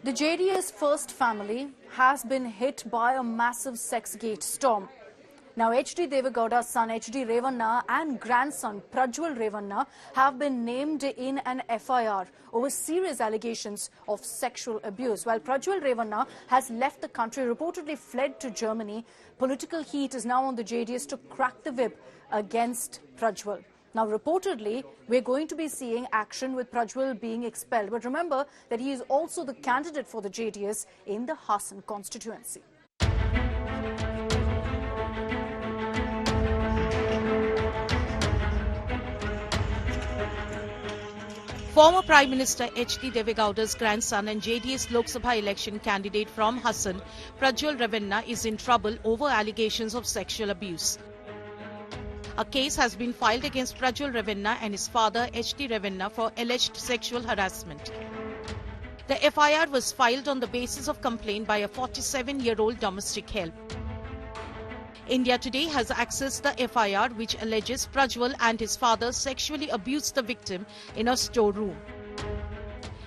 The JDS first family has been hit by a massive sex-gate storm. Now, H.D. Devegowda's son H.D. Revanna and grandson Prajwal Revanna have been named in an FIR over serious allegations of sexual abuse. While Prajwal Revanna has left the country, reportedly fled to Germany, political heat is now on the JDS to crack the whip against Prajwal. Now, reportedly, we're going to be seeing action with Prajwal being expelled. But remember that he is also the candidate for the JDS in the Hassan constituency. Former Prime Minister H.D. Devegowda's grandson and JDS Lok Sabha election candidate from Hassan, Prajwal Revanna, is in trouble over allegations of sexual abuse. A case has been filed against Prajwal Revanna and his father H.D. Revanna for alleged sexual harassment. The FIR was filed on the basis of complaint by a 47-year-old domestic help. India Today has accessed the FIR, which alleges Prajwal and his father sexually abused the victim in a storeroom.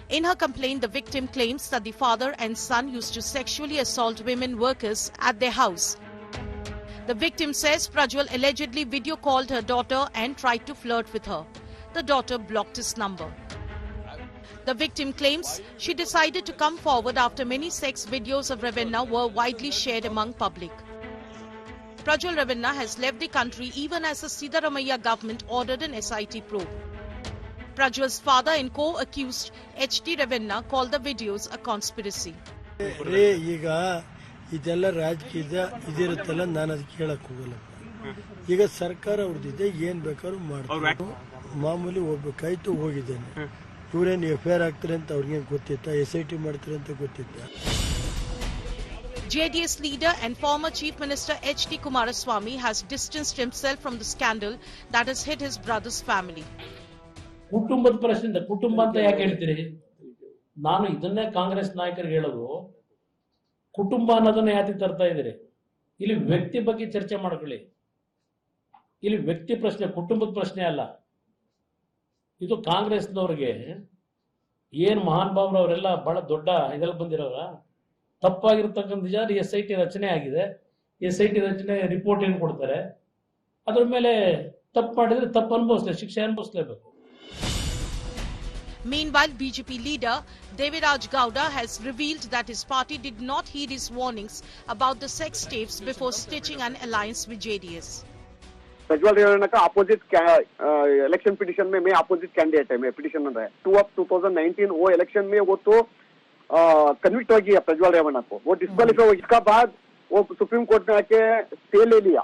In her complaint, the victim claims that the father and son used to sexually assault women workers at their house. The victim says Prajwal allegedly video called her daughter and tried to flirt with her. The daughter blocked his number. The victim claims she decided to come forward after many sex videos of Revanna were widely shared among public. Prajwal Revanna has left the country even as the Siddaramaiah government ordered an SIT probe. Prajwal's father and co-accused H.D. Revanna called the videos a conspiracy. ಇದೆಲ್ಲ ರಾಜಕೀಯದ ಇದಿರುತ್ತಲ್ಲ, ನಾನು ಅದಕ್ಕೆ ಹೇಳಕ್ ಹೋಗಲ್ಲ. ಈಗ ಸರ್ಕಾರ ಅವ್ರದ್ದಿದೆ, ಏನ್ ಬೇಕಾದ್ರೂ ಮಾಡ್ತಾರೆ. ಮಾಮೂಲಿ ಹೋಗ್ಬೇಕಾಯ್ತು, ಹೋಗಿದ್ದೇನೆ. ಇವರೇನು FIR ಆಗ್ತಾರೆ ಅಂತ ಅವ್ರಿಗೆ ಗೊತ್ತಿತ್ತ? SIT ಮಾಡ್ತಾರೆ ಅಂತ ಗೊತ್ತಿತ್ತ? JDS leader and former Chief Minister H.D. Kumaraswamy has distanced himself from the scandal that has hit his brother's family. ಕುಟುಂಬದ ಪ್ರಶ್ನೆ, ಕುಟುಂಬ ಅಂತ ಯಾಕೆ ಹೇಳ್ತೀರಿ? ನಾನು ಇದನ್ನೇ ಕಾಂಗ್ರೆಸ್ ನಾಯಕರಿಗೆ ಹೇಳೋದು, ಕುಟುಂಬ ಅನ್ನೋದನ್ನ ಯಾಕೆ ತರ್ತಾ ಇದ್ದೀರಿ? ಇಲ್ಲಿ ವ್ಯಕ್ತಿ ಬಗ್ಗೆ ಚರ್ಚೆ ಮಾಡ್ಕೊಳ್ಳಿ. ಇಲ್ಲಿ ವ್ಯಕ್ತಿ ಪ್ರಶ್ನೆ, ಕುಟುಂಬದ ಪ್ರಶ್ನೆ ಅಲ್ಲ. ಇದು ಕಾಂಗ್ರೆಸ್ನವ್ರಿಗೆ ಏನ್ ಮಹಾನ್ ಭಾವರು ಅವರೆಲ್ಲ ಬಹಳ ದೊಡ್ಡ ಇದ್ರಲ್ಲಿ ಬಂದಿರೋರ ತಪ್ಪಾಗಿರ್ತಕ್ಕಂಥ ನಿಜ. SIT ರಚನೆ ಆಗಿದೆ. SIT ರಚನೆ ರಿಪೋರ್ಟ್ ಏನ್ ಕೊಡ್ತಾರೆ, ಅದ್ರ ಮೇಲೆ ತಪ್ಪು ಮಾಡಿದ್ರೆ ತಪ್ಪು ಅನುಭವಿಸ್ತಾರೆ, ಶಿಕ್ಷೆ ಅನುಭವಿಸ್ಲೇಬೇಕು. Meanwhile, BJP leader Deviraj Gowda has revealed that his party did not heed his warnings about the sex tapes before stitching an alliance with JDS. Prajwal Revanna का अपोजिट इलेक्शन पिटीशन में मैं अपोजिट कैंडिडेट है, मैं पिटीशन है 2 of 2019 वो election में वो तो कन्विक्ट हो गया प्रज्वल रेवन्ना को, वो डिस्क्वालीफाई हो। इसका बाद वो सुप्रीम कोर्ट में आके स्टे ले लिया।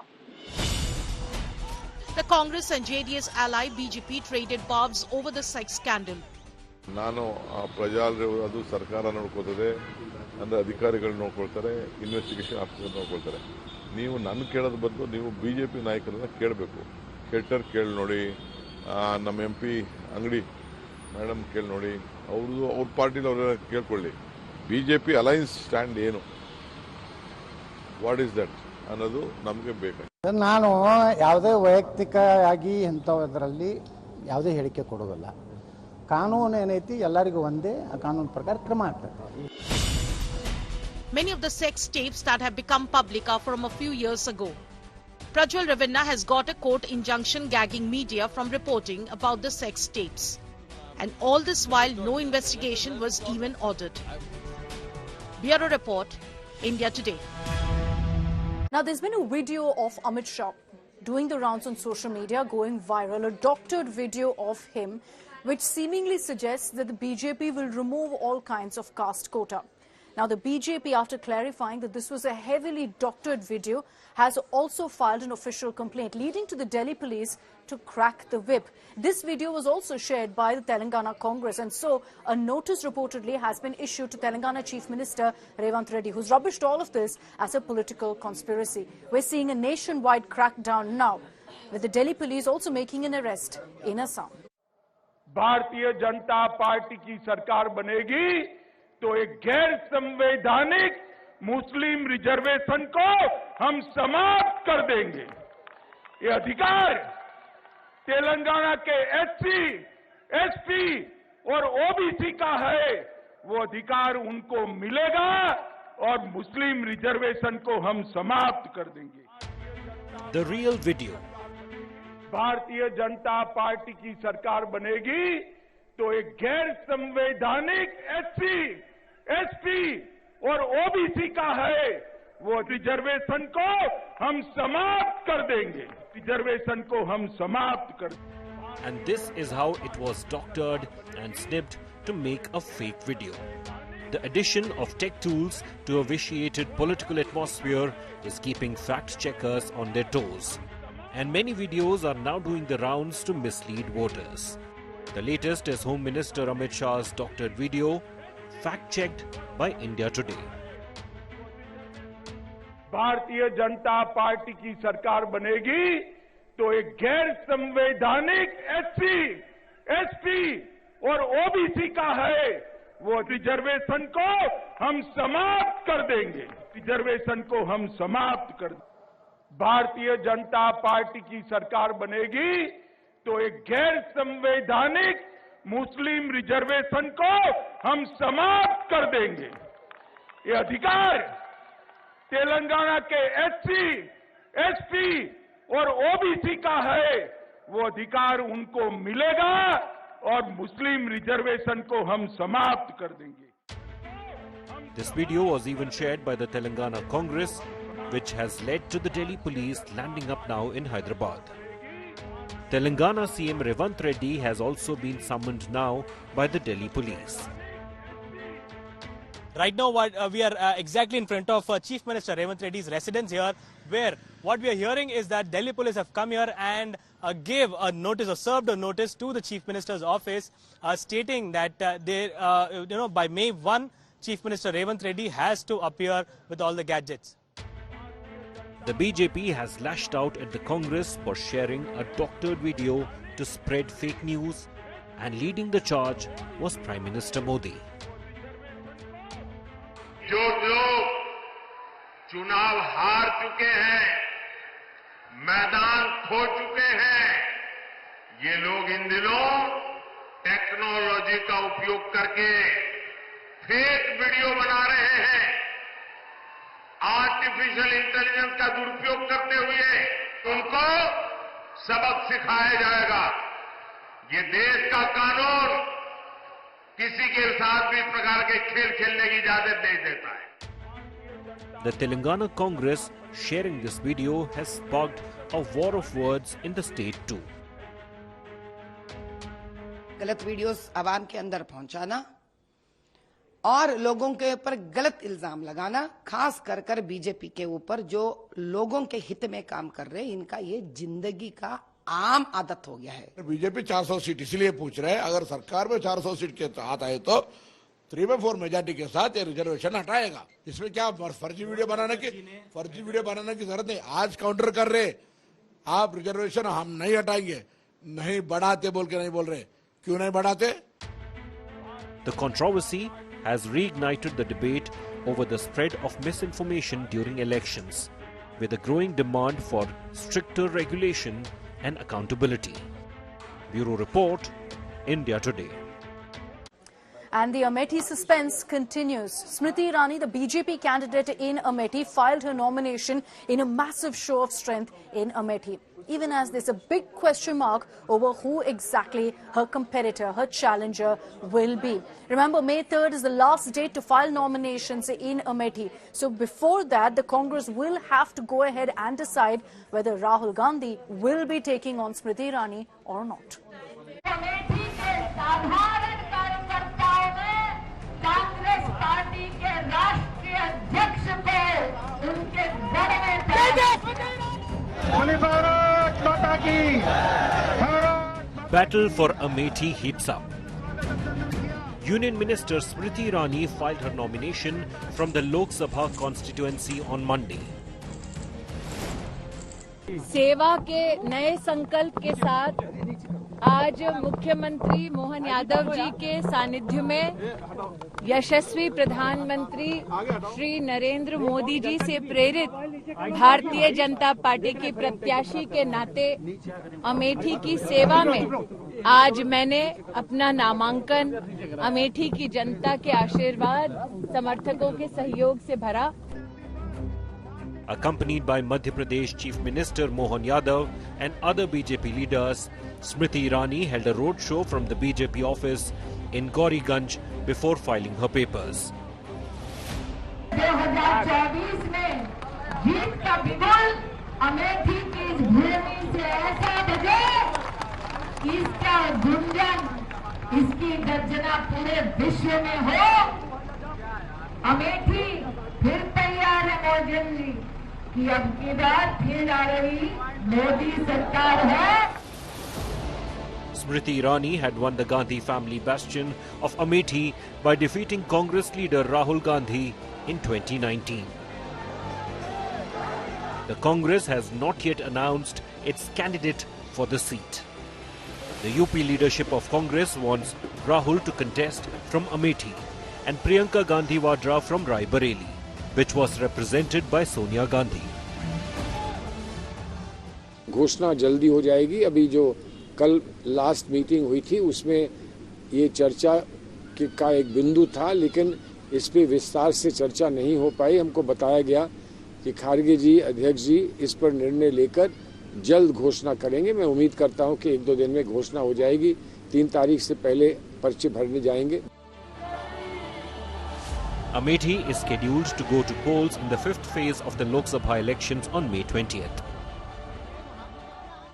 The Congress and JDS ally BJP traded barbs over the sex scandal. ನಾನು ಪ್ರಜಾಲ್ ಅದು ಸರ್ಕಾರ ನೋಡ್ಕೋತದೆ, ಅಂದರೆ ಅಧಿಕಾರಿಗಳು ನೋಡ್ಕೊಳ್ತಾರೆ, ಇನ್ವೆಸ್ಟಿಗೇಷನ್ ಆಫೀಸರ್ ನೋಡ್ಕೊಳ್ತಾರೆ. ನೀವು ನನ್ನ ಕೇಳೋದು ಬದಲು ನೀವು BJP ನಾಯಕರನ್ನ ಕೇಳಬೇಕು. ಕೆಟ್ಟರ್ ಕೇಳಿ ನೋಡಿ, ನಮ್ಮ MP ಅಂಗಡಿ ಮೇಡಮ್ ಕೇಳಿ ನೋಡಿ, ಅವ್ರ ಪಾರ್ಟಿಲಿ ಅವರೆಲ್ಲ ಕೇಳ್ಕೊಳ್ಳಿ. BJP ಅಲೈನ್ಸ್ ಸ್ಟ್ಯಾಂಡ್ ಏನು, ವಾಟ್ ಈಸ್ ದಟ್ ಅನ್ನೋದು ನಮಗೆ ಬೇಕು. ನಾನು ಯಾವುದೇ ವೈಯಕ್ತಿಕವಾಗಿ ಇಂಥದ್ರಲ್ಲಿ ಯಾವುದೇ ಹೇಳಿಕೆ ಕೊಡೋದಿಲ್ಲ. ಕಾನೂನು ಏನೈತಿ ಎಲ್ಲರಿಗೂ ಒಂದೇ, ಆ ಕಾನೂನು ಪ್ರಕಾರ ಕ್ರಮ ಆಗ್ತದೆ. Many of the sex tapes that have become public are from a few years ago. Prajwal Revanna has got a court injunction gagging media from reporting about the sex tapes. And all this while no investigation was even ordered. Bureau Report, India Today. Now, there's been a video of Amit Shah doing the rounds on social media, going viral, a doctored video of him, which seemingly suggests that the BJP will remove all kinds of caste quota. Now, the BJP, after clarifying that this was a heavily doctored video, has also filed an official complaint, leading to the Delhi police to crack the whip. This video was also shared by the Telangana Congress, and so a notice reportedly has been issued to Telangana Chief Minister Revanth Reddy, who's rubbished all of this as a political conspiracy. We're seeing a nationwide crackdown now, with the Delhi police also making an arrest in Assam. Bharatiya Janata party की सरकार बनेगी तो एक गैर संवैधानिक मुस्लिम reservation को हम समाप्त कर देंगे। ये अधिकार तेलंगाना के SC, ST और OBC का है, वो अधिकार उनको मिलेगा और मुस्लिम रिजर्वेशन को हम समाप्त कर देंगे। The real video. Bharatiya Janata party की सरकार बनेगी तो एक गैर संवैधानिक एससी, एसटी और ओबीसी का है वो रिजर्वेशन को हम समाप्त कर देंगे। रिजर्वेशन को हम समाप्त कर देंगे। And this is how it was doctored and snipped to make a fake video. The addition of tech tools to a vitiated political atmosphere is keeping fact checkers on their toes. And many videos are now doing the rounds to mislead voters. The latest is Home Minister Amit Shah's doctored video, fact-checked by India Today. Bharatiya Janata party की सरकार बनेगी तो एक गैर संवैधानिक SC, ST और OBC का है वो रिजर्वेशन को हम समाप्त कर देंगे। रिजर्वेशन को हम समाप्त कर देंगे। भारतीय जनता पार्टी की सरकार बनेगी तो एक गैर संवैधानिक मुस्लिम रिजर्वेशन को हम समाप्त कर देंगे। ये अधिकार तेलंगाना के एससी, एसटी और ओबीसी का है वो अधिकार उनको मिलेगा और मुस्लिम रिजर्वेशन को हम समाप्त कर देंगे। This video was even shared by the Telangana Congress, which has led to the Delhi police landing up now in Hyderabad. Telangana CM Revant Reddy has also been summoned now by the Delhi police. Right now, we are exactly in front of Chief Minister Revant Reddy's residence here, where what we are hearing is that Delhi police have come here and gave a notice or served a notice to the Chief Minister's office, stating that by May 1, Chief Minister Revant Reddy has to appear with all the gadgets. The BJP has lashed out at the Congress for sharing a doctored video to spread fake news, and leading the charge was Prime Minister Modi. जो लोग चुनाव हार चुके हैं, मैदान खो चुके हैं, ये लोग इन दिनों टेक्नोलॉजी का उपयोग करके फेक वीडियो बना रहे हैं। आर्टिफिशियल इंटेलिजेंस का दुरुपयोग करते हुए उनको सबक सिखाया जाएगा। ये देश का कानून किसी के साथ भी इस प्रकार के खेल खेलने की इजाजत नहीं देता है। The Telangana Congress sharing this video has sparked a war of words in the state too. गलत वीडियोस आवाम के अंदर पहुंचाना और लोगों के ऊपर गलत इल्जाम लगाना, खास कर बीजेपी के ऊपर जो लोगों के हित में काम कर रहे हैं, इनका ये जिंदगी का आम आदत हो गया है। बीजेपी 400 सीट इसलिए पूछ रहे हैं, अगर सरकार में 400 सीट के साथ आए तो 3/4 मेजॉरिटी के साथ ये रिजर्वेशन हटाएगा। इसमें क्या फर्जी वीडियो बनाने की जरूरत नहीं। आज काउंटर कर रहे आप रिजर्वेशन हम नहीं हटाएंगे, नहीं बढ़ाते बोल के नहीं बोल रहे। क्यों नहीं बढ़ाते? The controversy has reignited the debate over the spread of misinformation during elections, with a growing demand for stricter regulation and accountability. Bureau Report, India Today. And the Amethi suspense continues. Smriti Irani, the BJP candidate in Amethi, filed her nomination in a massive show of strength in Amethi, even as there's a big question mark over who exactly her competitor, her challenger will be. Remember, May 3rd is the last date to file nominations in Amethi. So before that, the Congress will have to go ahead and decide whether Rahul Gandhi will be taking on Smriti Irani or not. Battle for Amethi heats up. Union Minister Smriti Irani filed her nomination from the Lok Sabha constituency on Monday. सेवा के नए संकल्प के साथ आज मुख्यमंत्री मोहन यादव जी के सानिध्य में यशस्वी प्रधानमंत्री श्री नरेंद्र मोदी जी से प्रेरित भारतीय जनता पार्टी की प्रत्याशी के नाते अमेठी की सेवा में आज मैंने अपना नामांकन अमेठी की जनता के आशीर्वाद, समर्थकों के सहयोग से भरा। Accompanied by Madhya Pradesh Chief Minister Mohan Yadav and other BJP leaders, Smriti Irani held a road show from the BJP office in Gauriganj before filing her papers. 2024 में जीत का बिगुल अमेठी की इस भूमि से ऐसा बजे कि इसका गुंजन, इसकी गर्जना पूरे विश्व में हो। अमेठी फिर तैयार है मोदी जी कि अब की बात फिर आ रही मोदी सरकार है। Smriti Irani had won the Gandhi family bastion of Amethi by defeating Congress leader Rahul Gandhi in 2019. The Congress has not yet announced its candidate for the seat. The UP leadership of Congress wants Rahul to contest from Amethi and Priyanka Gandhi Vadra from Rai Bareli, which was represented by Sonia Gandhi. घोषणा जल्दी हो जाएगी। अभी जो कल last meeting हुई थी उसमें ये चर्चा का एक बिंदु था, लेकिन इस पे विस्तार से चर्चा नहीं हो पाई। हमको बताया गया कि खारगे जी, अध्यक्ष जी इस पर निर्णय लेकर जल्द घोषणा करेंगे। मैं उम्मीद करता हूं कि 1-2 दिन में घोषणा हो जाएगी। 3 तारीख से पहले पर्चे भरने जाएंगे। Amethi is scheduled to go to polls in the 5th phase of the Lok Sabha elections on May 20th.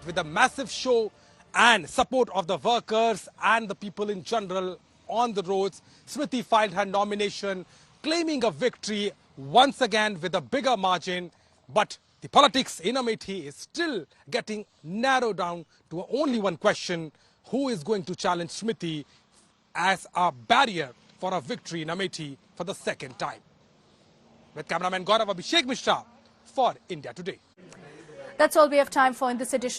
With a massive show and support of the workers and the people in general on the roads, Smriti filed her nomination, claiming a victory once again with a bigger margin. But the politics in Amethi is still getting narrowed down to only one question: who is going to challenge Smriti as a barrier for a victory in Amethi for the second time? With cameraman Gaurav, Abhishek Mishra for India Today. That's all we have time for in this edition.